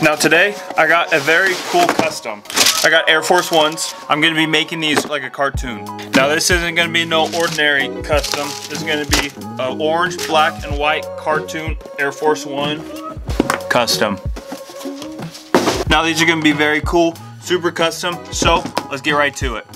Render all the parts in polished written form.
Now today, I got a very cool custom. I got Air Force 1's. I'm gonna be making these like a cartoon. Now this isn't gonna be no ordinary custom. This is gonna be an orange, black, and white cartoon Air Force 1 custom. Now these are gonna be very cool, super custom, so let's get right to it.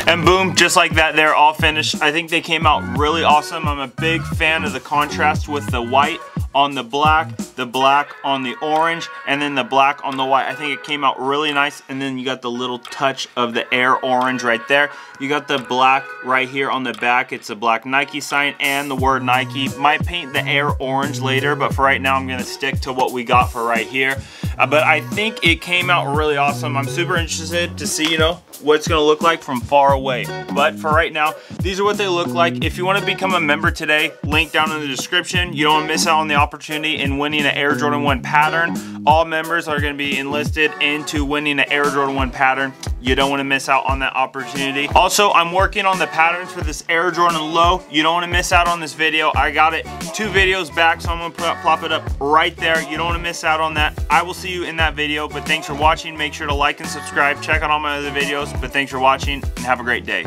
And boom, just like that, they're all finished. I think they came out really awesome. I'm a big fan of the contrast with the white on the black on the orange, and then the black on the white. I think it came out really nice. And then you got the little touch of the Air orange right there. You got the black right here on the back. It's a black Nike sign and the word Nike. Might paint the Air orange later, but for right now, I'm gonna stick to what we got for right here. But I think it came out really awesome. I'm super interested to see, what it's gonna look like from far away. But for right now, these are what they look like. If you wanna become a member today, link down in the description. You don't wanna miss out on the opportunity in winning an Air Jordan 1 pattern. All members are gonna be enlisted into winning an Air Jordan 1 pattern. You don't wanna miss out on that opportunity. Also, I'm working on the patterns for this Air Jordan Low. You don't wanna miss out on this video. I got it 2 videos back, so I'm gonna plop it up right there. You don't wanna miss out on that. I will see you in that video, but thanks for watching. Make sure to like and subscribe. Check out all my other videos, but thanks for watching and have a great day.